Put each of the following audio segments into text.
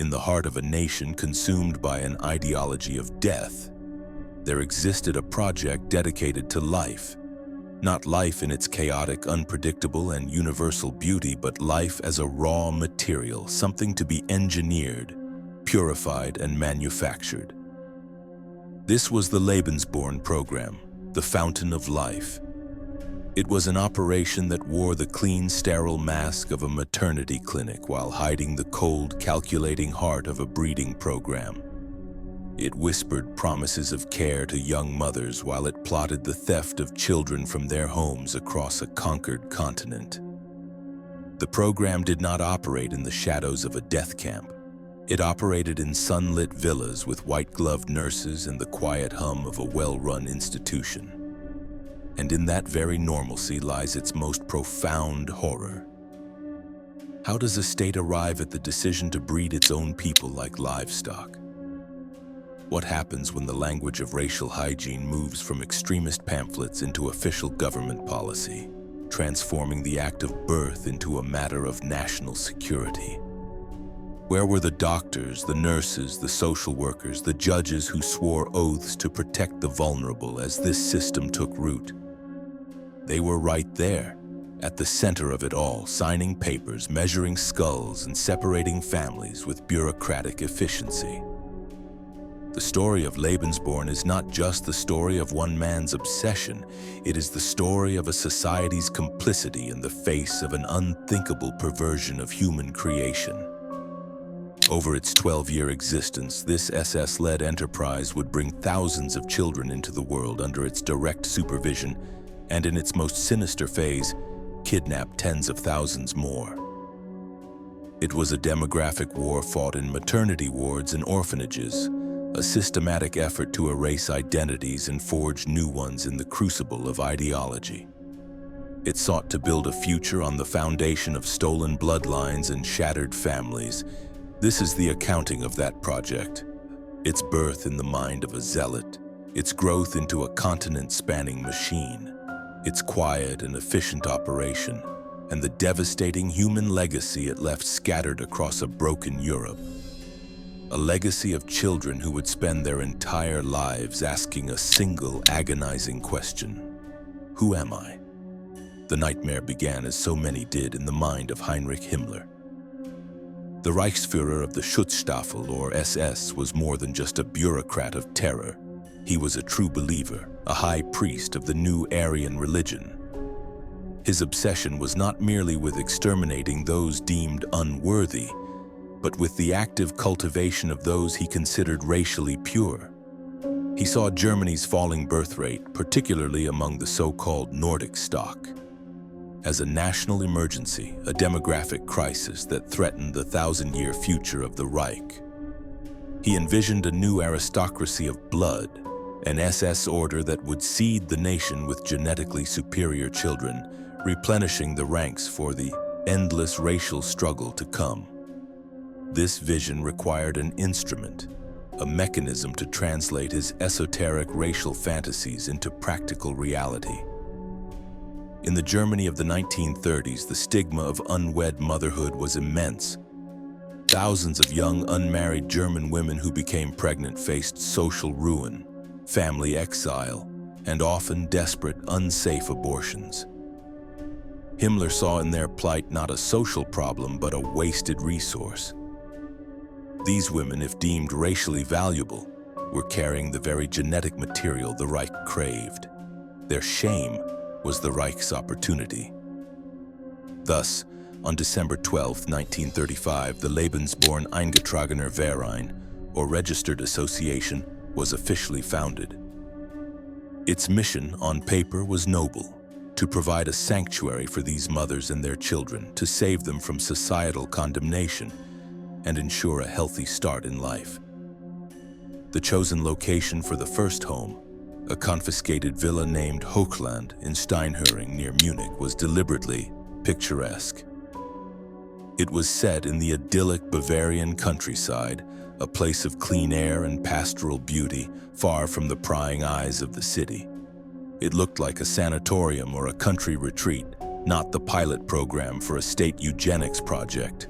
In the heart of a nation consumed by an ideology of death, there existed a project dedicated to life. Not life in its chaotic, unpredictable, and universal beauty, but life as a raw material, something to be engineered, purified, and manufactured. This was the Lebensborn program, the fountain of life. It was an operation that wore the clean, sterile mask of a maternity clinic while hiding the cold, calculating heart of a breeding program. It whispered promises of care to young mothers while it plotted the theft of children from their homes across a conquered continent. The program did not operate in the shadows of a death camp. It operated in sunlit villas with white-gloved nurses and the quiet hum of a well-run institution. And in that very normalcy lies its most profound horror. How does a state arrive at the decision to breed its own people like livestock? What happens when the language of racial hygiene moves from extremist pamphlets into official government policy, transforming the act of birth into a matter of national security? Where were the doctors, the nurses, the social workers, the judges who swore oaths to protect the vulnerable as this system took root? They were right there, at the center of it all, signing papers, measuring skulls, and separating families with bureaucratic efficiency. The story of Lebensborn is not just the story of one man's obsession, it is the story of a society's complicity in the face of an unthinkable perversion of human creation. Over its 12-year existence, this SS-led enterprise would bring thousands of children into the world under its direct supervision, and in its most sinister phase, kidnap tens of thousands more. It was a demographic war fought in maternity wards and orphanages, a systematic effort to erase identities and forge new ones in the crucible of ideology. It sought to build a future on the foundation of stolen bloodlines and shattered families. This is the accounting of that project. Its birth in the mind of a zealot, its growth into a continent-spanning machine, its quiet and efficient operation, and the devastating human legacy it left scattered across a broken Europe. A legacy of children who would spend their entire lives asking a single agonizing question: who am I? The nightmare began, as so many did, in the mind of Heinrich Himmler. The Reichsführer of the Schutzstaffel, or SS, was more than just a bureaucrat of terror. He was a true believer, a high priest of the new Aryan religion. His obsession was not merely with exterminating those deemed unworthy, but with the active cultivation of those he considered racially pure. He saw Germany's falling birth rate, particularly among the so-called Nordic stock, as a national emergency, a demographic crisis that threatened the thousand-year future of the Reich. He envisioned a new aristocracy of blood, an SS order that would seed the nation with genetically superior children, replenishing the ranks for the endless racial struggle to come. This vision required an instrument, a mechanism to translate his esoteric racial fantasies into practical reality. In the Germany of the 1930s, the stigma of unwed motherhood was immense. Thousands of young, unmarried German women who became pregnant faced social ruin, family exile, and often desperate, unsafe abortions. Himmler saw in their plight not a social problem, but a wasted resource. These women, if deemed racially valuable, were carrying the very genetic material the Reich craved. Their shame was the Reich's opportunity. Thus, on December 12, 1935, the Lebensborn Eingetragener Verein, or Registered Association, was officially founded. Its mission, on paper, was noble: to provide a sanctuary for these mothers and their children, to save them from societal condemnation, and ensure a healthy start in life. The chosen location for the first home, a confiscated villa named Hochland in Steinhöring near Munich, was deliberately picturesque. It was set in the idyllic Bavarian countryside, a place of clean air and pastoral beauty, far from the prying eyes of the city. It looked like a sanatorium or a country retreat, not the pilot program for a state eugenics project.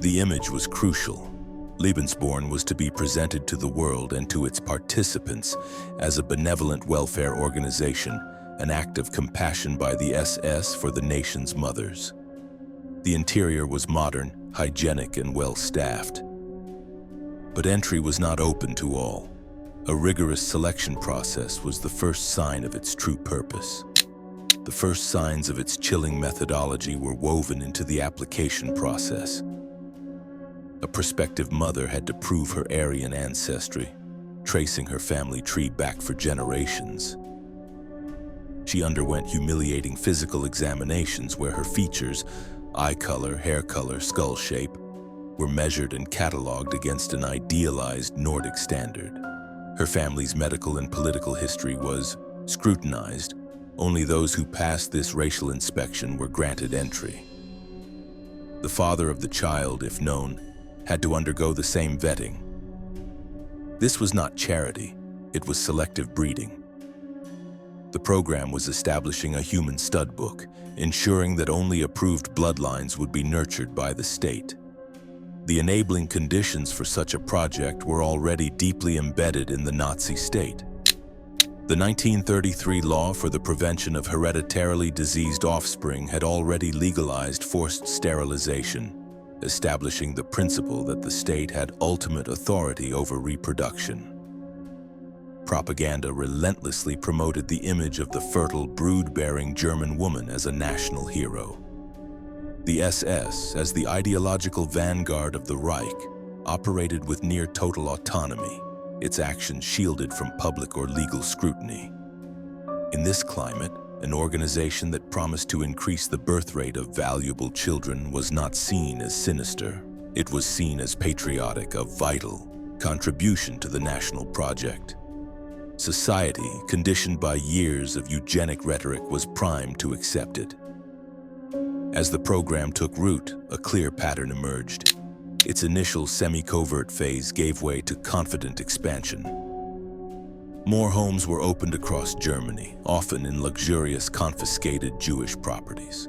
The image was crucial. Lebensborn was to be presented to the world and to its participants as a benevolent welfare organization, an act of compassion by the SS for the nation's mothers. The interior was modern, hygienic, and well-staffed. But entry was not open to all. A rigorous selection process was the first sign of its true purpose. The first signs of its chilling methodology were woven into the application process. A prospective mother had to prove her Aryan ancestry, tracing her family tree back for generations. She underwent humiliating physical examinations where her features, eye color, hair color, skull shape, were measured and cataloged against an idealized Nordic standard. Her family's medical and political history was scrutinized. Only those who passed this racial inspection were granted entry. The father of the child, if known, had to undergo the same vetting. This was not charity, it was selective breeding. The program was establishing a human stud book, ensuring that only approved bloodlines would be nurtured by the state. The enabling conditions for such a project were already deeply embedded in the Nazi state. The 1933 law for the prevention of hereditarily diseased offspring had already legalized forced sterilization, establishing the principle that the state had ultimate authority over reproduction. Propaganda relentlessly promoted the image of the fertile, brood-bearing German woman as a national hero. The SS, as the ideological vanguard of the Reich, operated with near total autonomy, its actions shielded from public or legal scrutiny. In this climate, an organization that promised to increase the birth rate of valuable children was not seen as sinister. It was seen as patriotic, a vital contribution to the national project. Society, conditioned by years of eugenic rhetoric, was primed to accept it. As the program took root, a clear pattern emerged. Its initial semi-covert phase gave way to confident expansion. More homes were opened across Germany, often in luxurious confiscated Jewish properties.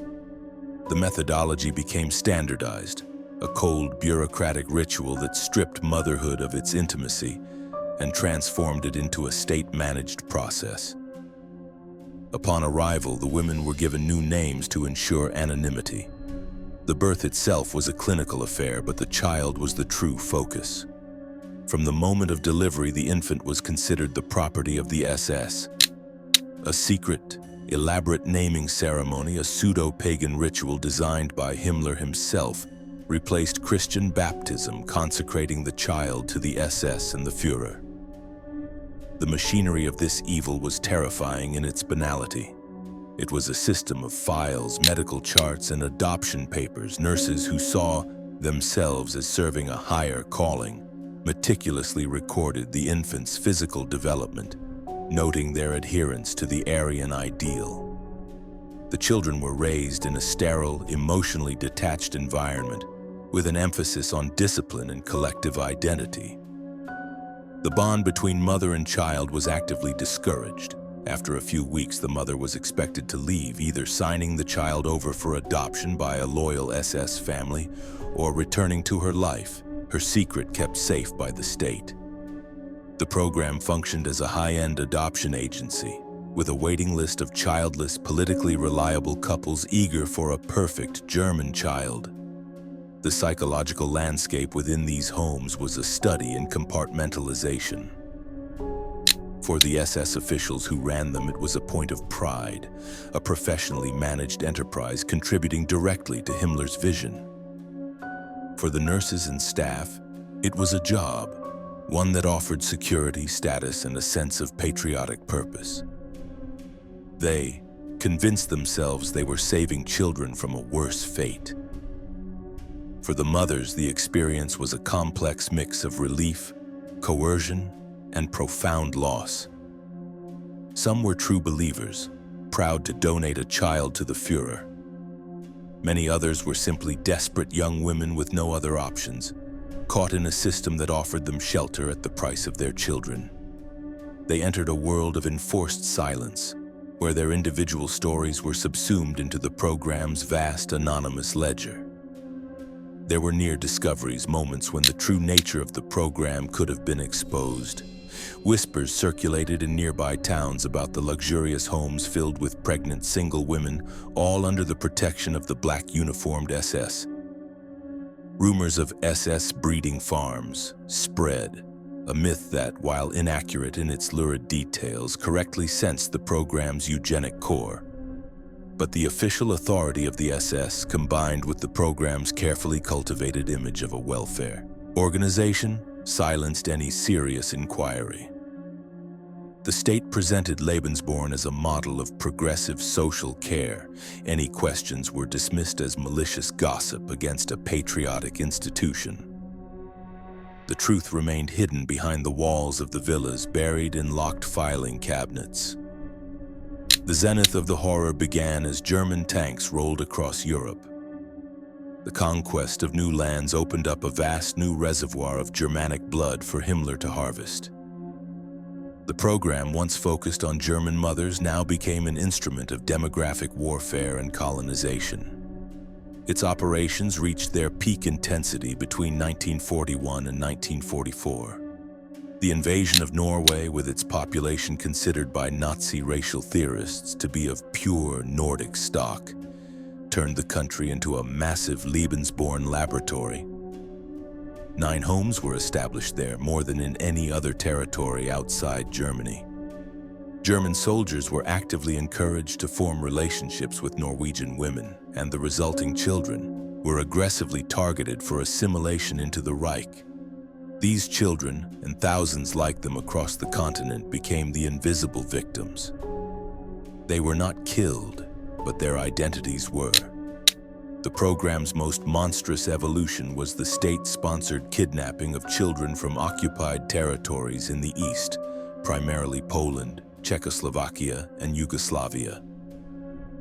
The methodology became standardized, a cold, bureaucratic ritual that stripped motherhood of its intimacy and transformed it into a state-managed process. Upon arrival, the women were given new names to ensure anonymity. The birth itself was a clinical affair, but the child was the true focus. From the moment of delivery, the infant was considered the property of the SS. A secret, elaborate naming ceremony, a pseudo-pagan ritual designed by Himmler himself, replaced Christian baptism, consecrating the child to the SS and the Führer. The machinery of this evil was terrifying in its banality. It was a system of files, medical charts, and adoption papers. Nurses who saw themselves as serving a higher calling meticulously recorded the infant's physical development, noting their adherence to the Aryan ideal. The children were raised in a sterile, emotionally detached environment, with an emphasis on discipline and collective identity. The bond between mother and child was actively discouraged. After a few weeks, the mother was expected to leave, either signing the child over for adoption by a loyal SS family or returning to her life, her secret kept safe by the state. The program functioned as a high-end adoption agency, with a waiting list of childless, politically reliable couples eager for a perfect German child. The psychological landscape within these homes was a study in compartmentalization. For the SS officials who ran them, it was a point of pride, a professionally managed enterprise contributing directly to Himmler's vision. For the nurses and staff, it was a job, one that offered security, status, and a sense of patriotic purpose. They convinced themselves they were saving children from a worse fate. For the mothers, the experience was a complex mix of relief, coercion, and profound loss. Some were true believers, proud to donate a child to the Führer. Many others were simply desperate young women with no other options, caught in a system that offered them shelter at the price of their children. They entered a world of enforced silence, where their individual stories were subsumed into the program's vast anonymous ledger. There were near discoveries, moments when the true nature of the program could have been exposed. Whispers circulated in nearby towns about the luxurious homes filled with pregnant single women, all under the protection of the black uniformed SS. Rumors of SS breeding farms spread, a myth that, while inaccurate in its lurid details, correctly sensed the program's eugenic core. But the official authority of the SS, combined with the program's carefully cultivated image of a welfare organization, silenced any serious inquiry. The state presented Lebensborn as a model of progressive social care. Any questions were dismissed as malicious gossip against a patriotic institution. The truth remained hidden behind the walls of the villas, buried in locked filing cabinets. The zenith of the horror began as German tanks rolled across Europe. The conquest of new lands opened up a vast new reservoir of Germanic blood for Himmler to harvest. The program, once focused on German mothers, now became an instrument of demographic warfare and colonization. Its operations reached their peak intensity between 1941 and 1944. The invasion of Norway, with its population considered by Nazi racial theorists to be of pure Nordic stock, turned the country into a massive Lebensborn laboratory. 9 homes were established there, more than in any other territory outside Germany. German soldiers were actively encouraged to form relationships with Norwegian women, and the resulting children were aggressively targeted for assimilation into the Reich. These children, and thousands like them across the continent, became the invisible victims. They were not killed, but their identities were. The program's most monstrous evolution was the state-sponsored kidnapping of children from occupied territories in the East, primarily Poland, Czechoslovakia, and Yugoslavia.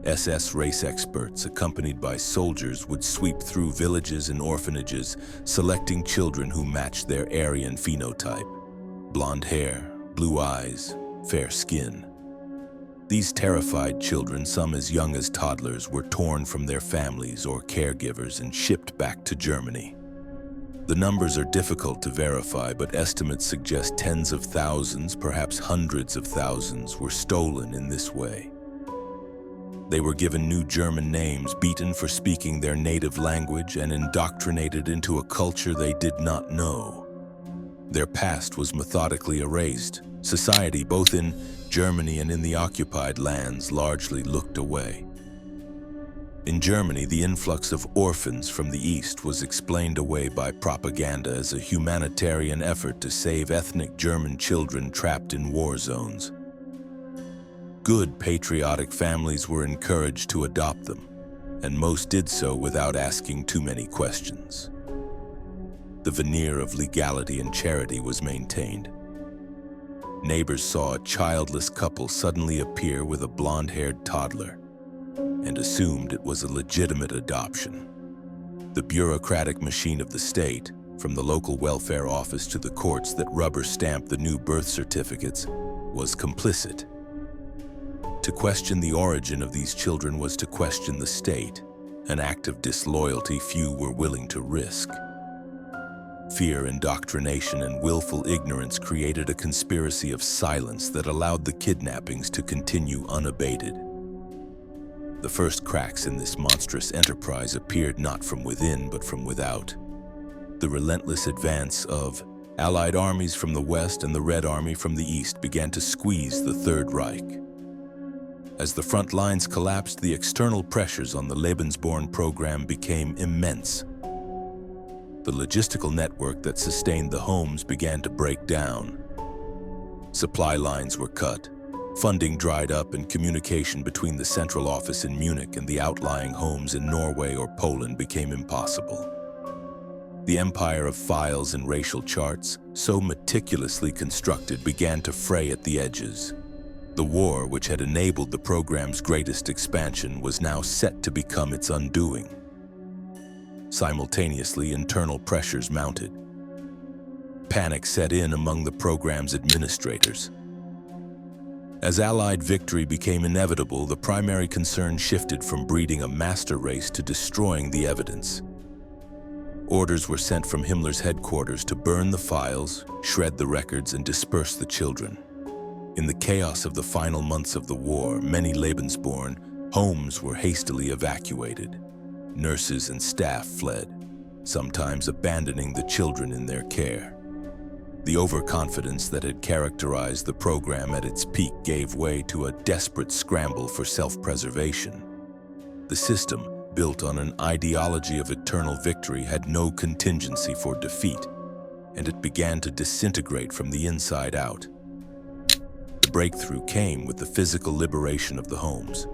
SS race experts, accompanied by soldiers, would sweep through villages and orphanages, selecting children who matched their Aryan phenotype: blonde hair, blue eyes, fair skin. These terrified children, some as young as toddlers, were torn from their families or caregivers and shipped back to Germany. The numbers are difficult to verify, but estimates suggest tens of thousands, perhaps hundreds of thousands, were stolen in this way. They were given new German names, beaten for speaking their native language, and indoctrinated into a culture they did not know. Their past was methodically erased. Society, both in Germany and in the occupied lands, largely looked away. In Germany, the influx of orphans from the East was explained away by propaganda as a humanitarian effort to save ethnic German children trapped in war zones. Good, patriotic families were encouraged to adopt them, and most did so without asking too many questions. The veneer of legality and charity was maintained. Neighbors saw a childless couple suddenly appear with a blonde-haired toddler and assumed it was a legitimate adoption. The bureaucratic machine of the state, from the local welfare office to the courts that rubber-stamped the new birth certificates, was complicit. To question the origin of these children was to question the state, an act of disloyalty few were willing to risk. Fear, indoctrination, and willful ignorance created a conspiracy of silence that allowed the kidnappings to continue unabated. The first cracks in this monstrous enterprise appeared not from within, but from without. The relentless advance of Allied armies from the West and the Red Army from the East began to squeeze the Third Reich. As the front lines collapsed, the external pressures on the Lebensborn program became immense. The logistical network that sustained the homes began to break down. Supply lines were cut, funding dried up, and communication between the central office in Munich and the outlying homes in Norway or Poland became impossible. The empire of files and racial charts, so meticulously constructed, began to fray at the edges. The war, which had enabled the program's greatest expansion, was now set to become its undoing. Simultaneously, internal pressures mounted. Panic set in among the program's administrators. As Allied victory became inevitable, the primary concern shifted from breeding a master race to destroying the evidence. Orders were sent from Himmler's headquarters to burn the files, shred the records, and disperse the children. In the chaos of the final months of the war, many Lebensborn homes were hastily evacuated. Nurses and staff fled, sometimes abandoning the children in their care. The overconfidence that had characterized the program at its peak gave way to a desperate scramble for self-preservation. The system, built on an ideology of eternal victory, had no contingency for defeat, and it began to disintegrate from the inside out. The breakthrough came with the physical liberation of the homes.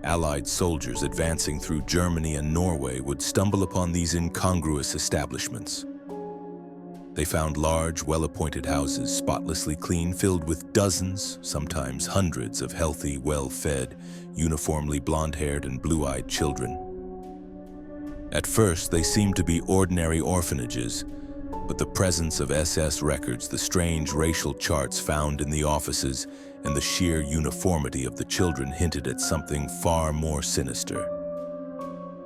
Allied soldiers advancing through Germany and Norway would stumble upon these incongruous establishments. They found large, well-appointed houses, spotlessly clean, filled with dozens, sometimes hundreds of healthy, well-fed, uniformly blonde-haired and blue-eyed children. At first, they seemed to be ordinary orphanages, but the presence of SS records, the strange racial charts found in the offices, and the sheer uniformity of the children hinted at something far more sinister.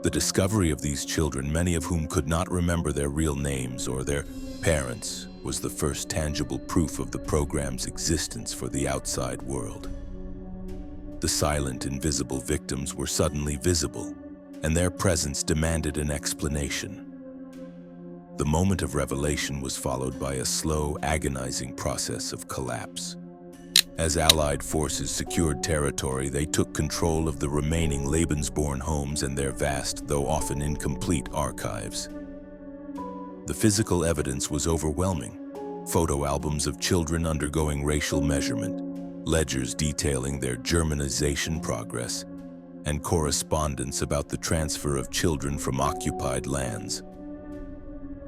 The discovery of these children, many of whom could not remember their real names or their parents, was the first tangible proof of the program's existence for the outside world. The silent, invisible victims were suddenly visible, and their presence demanded an explanation. The moment of revelation was followed by a slow, agonizing process of collapse. As Allied forces secured territory, they took control of the remaining Lebensborn homes and their vast, though often incomplete, archives. The physical evidence was overwhelming. Photo albums of children undergoing racial measurement, ledgers detailing their Germanization progress, and correspondence about the transfer of children from occupied lands.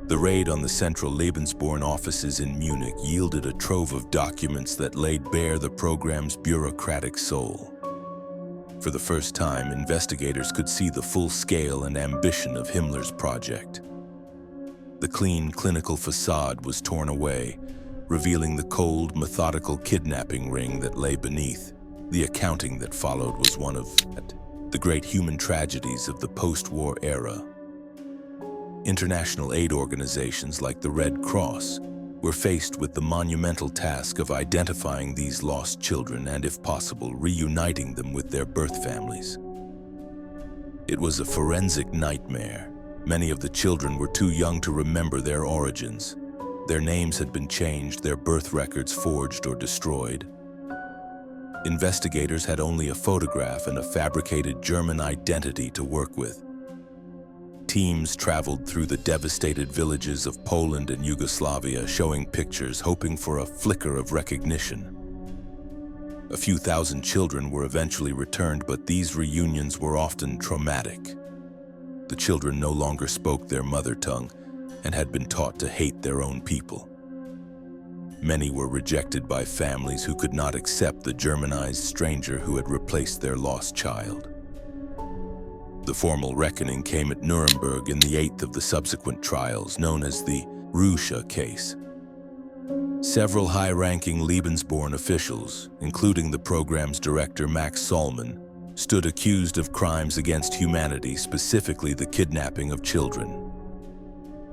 The raid on the central Lebensborn offices in Munich yielded a trove of documents that laid bare the program's bureaucratic soul. For the first time, investigators could see the full scale and ambition of Himmler's project. The clean, clinical facade was torn away, revealing the cold, methodical kidnapping ring that lay beneath. The accounting that followed was one of the great human tragedies of the post-war era. International aid organizations like the Red Cross were faced with the monumental task of identifying these lost children and, if possible, reuniting them with their birth families. It was a forensic nightmare. Many of the children were too young to remember their origins. Their names had been changed, their birth records forged or destroyed. Investigators had only a photograph and a fabricated German identity to work with. Teams traveled through the devastated villages of Poland and Yugoslavia, showing pictures, hoping for a flicker of recognition. A few thousand children were eventually returned, but these reunions were often traumatic. The children no longer spoke their mother tongue and had been taught to hate their own people. Many were rejected by families who could not accept the Germanized stranger who had replaced their lost child. The formal reckoning came at Nuremberg in the 8th of the subsequent trials, known as the Russia case. Several high-ranking Lebensborn officials, including the program's director Max Solman, stood accused of crimes against humanity, specifically the kidnapping of children.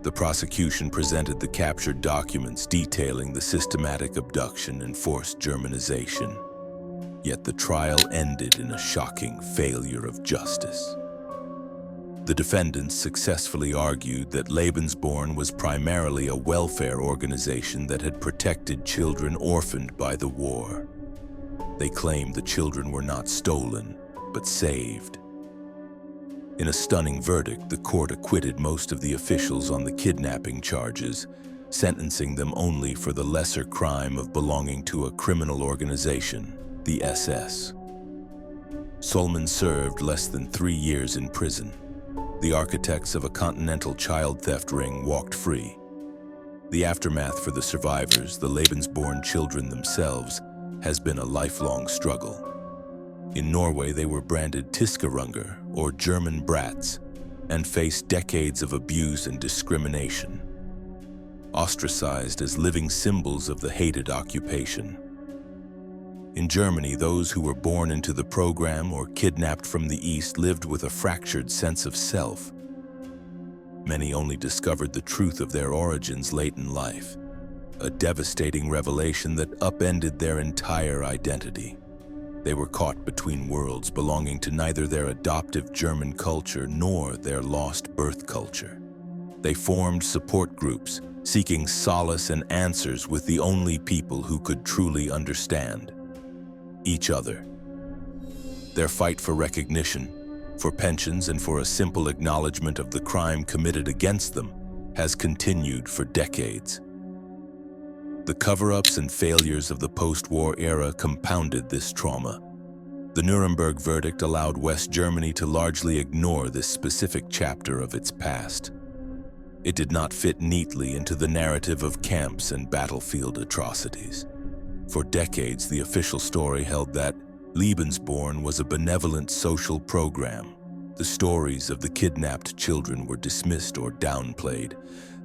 The prosecution presented the captured documents detailing the systematic abduction and forced Germanization. Yet the trial ended in a shocking failure of justice. The defendants successfully argued that Lebensborn was primarily a welfare organization that had protected children orphaned by the war. They claimed the children were not stolen, but saved. In a stunning verdict, the court acquitted most of the officials on the kidnapping charges, sentencing them only for the lesser crime of belonging to a criminal organization, the SS. Solman served less than 3 years in prison. The architects of a continental child theft ring walked free. The aftermath for the survivors, the Lebensborn children themselves, has been a lifelong struggle. In Norway, they were branded Tyskarunger, or German brats, and faced decades of abuse and discrimination. Ostracized as living symbols of the hated occupation. In Germany, those who were born into the program or kidnapped from the East lived with a fractured sense of self. Many only discovered the truth of their origins late in life, a devastating revelation that upended their entire identity. They were caught between worlds, belonging to neither their adoptive German culture nor their lost birth culture. They formed support groups, seeking solace and answers with the only people who could truly understand: each other. Their fight for recognition, for pensions, and for a simple acknowledgement of the crime committed against them has continued for decades. The cover-ups and failures of the post-war era compounded this trauma. The Nuremberg verdict allowed West Germany to largely ignore this specific chapter of its past. It did not fit neatly into the narrative of camps and battlefield atrocities. For decades, the official story held that Lebensborn was a benevolent social program. The stories of the kidnapped children were dismissed or downplayed.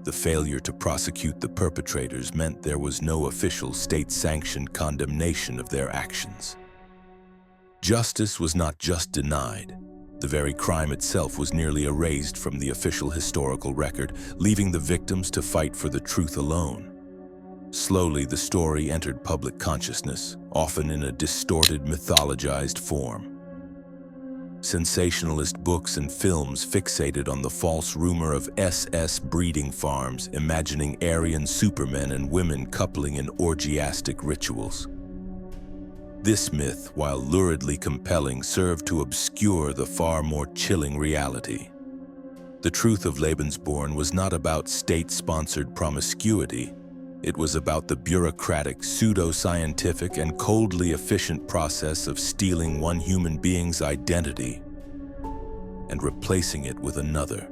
The failure to prosecute the perpetrators meant there was no official state-sanctioned condemnation of their actions. Justice was not just denied. The very crime itself was nearly erased from the official historical record, leaving the victims to fight for the truth alone. Slowly, the story entered public consciousness, often in a distorted, mythologized form. Sensationalist books and films fixated on the false rumor of SS breeding farms, imagining Aryan supermen and women coupling in orgiastic rituals. This myth, while luridly compelling, served to obscure the far more chilling reality. The truth of Lebensborn was not about state-sponsored promiscuity. It was about the bureaucratic, pseudo-scientific, and coldly efficient process of stealing one human being's identity and replacing it with another.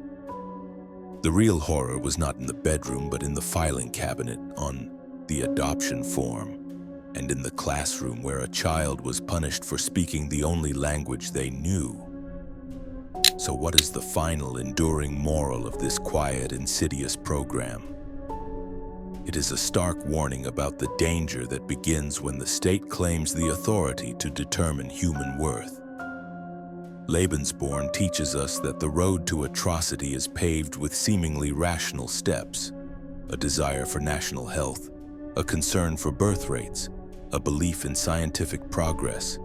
The real horror was not in the bedroom, but in the filing cabinet, on the adoption form, and in the classroom where a child was punished for speaking the only language they knew. So what is the final, enduring moral of this quiet, insidious program? It is a stark warning about the danger that begins when the state claims the authority to determine human worth. Lebensborn teaches us that the road to atrocity is paved with seemingly rational steps: a desire for national health, a concern for birth rates, a belief in scientific progress.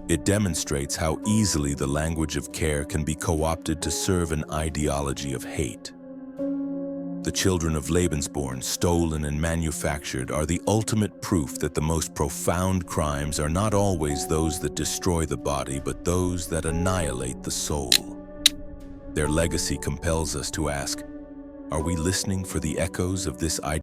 It demonstrates how easily the language of care can be co-opted to serve an ideology of hate. The children of Lebensborn, stolen and manufactured, are the ultimate proof that the most profound crimes are not always those that destroy the body, but those that annihilate the soul. Their legacy compels us to ask, are we listening for the echoes of this